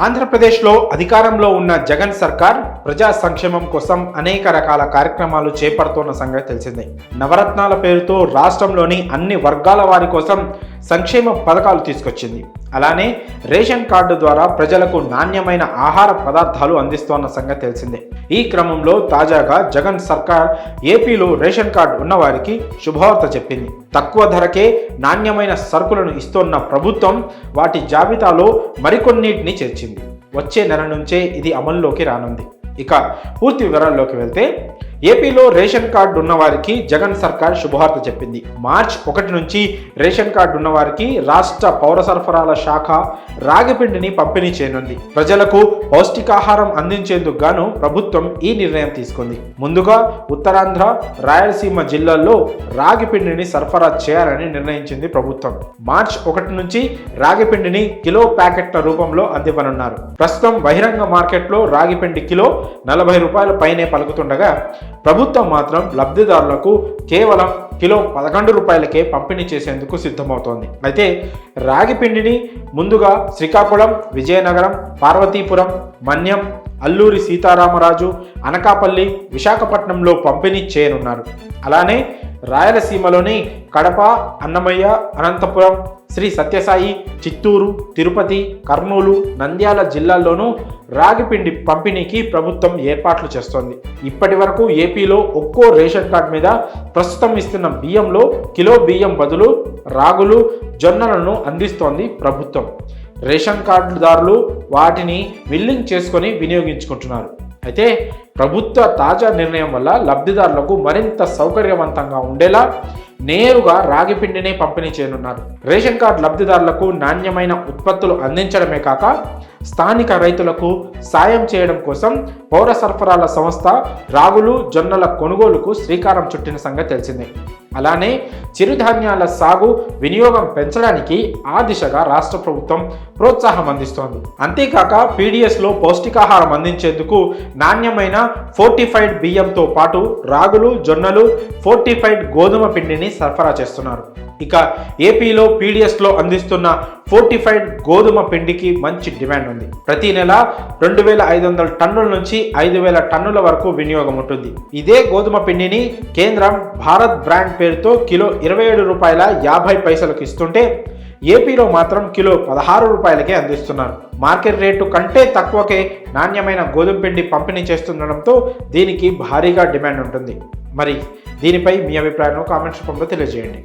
ఆంధ్రప్రదేశ్లో అధికారంలో ఉన్న జగన్ సర్కార్ ప్రజా సంక్షేమం కోసం అనేక రకాల కార్యక్రమాలు చేపడుతున్న సంగతి తెలిసిందే. నవరత్నాల పేరుతో రాష్ట్రంలోని అన్ని వర్గాల వారి కోసం సంక్షేమ పథకాలు తీసుకొచ్చింది. అలానే రేషన్ కార్డు ద్వారా ప్రజలకు నాణ్యమైన ఆహార పదార్థాలు అందిస్తోన్న సంగతి తెలిసిందే. ఈ క్రమంలో తాజాగా జగన్ సర్కార్ ఏపీలో రేషన్ కార్డు ఉన్నవారికి శుభవార్త చెప్పింది. తక్కువ ధరకే నాణ్యమైన సరుకులను ఇస్తోన్న ప్రభుత్వం వాటి జాబితాలో మరికొన్నిటిని చేర్చింది. వచ్చే నెల నుంచే ఇది అమల్లోకి రానుంది. ఇక పూర్తి వివరాల్లోకి వెళ్తే, ఏపీలో రేషన్ కార్డు ఉన్న వారికి జగన్ సర్కార్ శుభవార్త చెప్పింది. మార్చ్ 1 నుంచి రేషన్ కార్డు ఉన్న వారికి రాష్ట్ర పౌర సరఫరాల శాఖ రాగిపిండిని పంపిణీ చేయనుంది. ప్రజలకు పౌష్టికాహారం అందించేందుకు గాను ప్రభుత్వం ఈ నిర్ణయం తీసుకుంది. ముందుగా ఉత్తరాంధ్ర, రాయలసీమ జిల్లాల్లో రాగిపిండిని సరఫరా చేయాలని నిర్ణయించింది ప్రభుత్వం. మార్చ్ 1 నుంచి రాగిపిండిని కిలో ప్యాకెట్ల రూపంలో అందివ్వనున్నారు. ప్రస్తుతం బహిరంగ మార్కెట్లో రాగిపిండి కిలో 40 రూపాయల పైనే పలుకుతుండగా ప్రభుత్వం మాత్రం లబ్ధిదారులకు కేవలం కిలో 11 రూపాయలకే పంపిణీ చేసేందుకు సిద్ధమవుతోంది. అయితే రాగిపిండిని ముందుగా శ్రీకాకుళం, విజయనగరం, పార్వతీపురం, మన్యం, అల్లూరి సీతారామరాజు, అనకాపల్లి, విశాఖపట్నంలో పంపిణీ చేయనున్నారు. అలానే రాయలసీమలోని కడప, అన్నమయ్య, అనంతపురం, శ్రీ సత్యసాయి, చిత్తూరు, తిరుపతి, కర్నూలు, నంద్యాల జిల్లాల్లోనూ రాగిపిండి పంపిణీకి ప్రభుత్వం ఏర్పాట్లు చేస్తోంది. ఇప్పటి వరకు ఏపీలో ఒక్కో రేషన్ కార్డు మీద ప్రస్తుతం ఇస్తున్న బియ్యంలో కిలో బియ్యం బదులు రాగులు, జొన్నలను అందిస్తోంది ప్రభుత్వం. రేషన్ కార్డుదారులు వాటిని మిల్లింగ్ చేసుకొని వినియోగించుకుంటున్నారు. అయితే ప్రభుత్వ తాజా నిర్ణయం వల్ల లబ్ధిదారులకు మరింత సౌకర్యవంతంగా ఉండేలా నేరుగా రాగిపిండినే పంపిణీ చేయనున్నారు. రేషన్ కార్డు లబ్ధిదారులకు నాణ్యమైన ఉత్పత్తులు అందించడమే కాక స్థానిక రైతులకు సాయం చేయడం కోసం పౌర సరఫరాల సంస్థ రాగులు, జొన్నల కొనుగోలుకు శ్రీకారం చుట్టిన సంగతి తెలిసిందే. అలానే చిరుధాన్యాల సాగు, వినియోగం పెంచడానికి ఆ దిశగా రాష్ట్ర ప్రభుత్వం ప్రోత్సాహం అందిస్తోంది. అంతేకాక పీడిఎస్లో పౌష్టికాహారం అందించేందుకు నాణ్యమైన ఫోర్టిఫైడ్ బియ్యంతో పాటు రాగులు, జొన్నలు, ఫోర్టిఫైడ్ గోధుమ పిండిని సరఫరా చేస్తున్నారు. ఇక ఏపీలో పీడిఎస్లో అందిస్తున్న ఫోర్టిఫైడ్ గోధుమ పిండికి మంచి డిమాండ్ ఉంది. ప్రతి నెల 2500 టన్నుల నుంచి 5000 టన్నుల వరకు వినియోగం ఉంటుంది. ఇదే గోధుమ పిండిని కేంద్రం భారత్ బ్రాండ్ పేరుతో కిలో 27 రూపాయల 50 పైసలకు ఇస్తుంటే ఏపీలో మాత్రం కిలో 16 రూపాయలకే అందిస్తున్నారు. మార్కెట్ రేటు కంటే తక్కువకే నాణ్యమైన గోధుమ పిండి పంపిణీ చేస్తుండడంతో దీనికి భారీగా డిమాండ్ ఉంటుంది. మరి దీనిపై మీ అభిప్రాయాన్ని కామెంట్స్ రూపంలో తెలియజేయండి.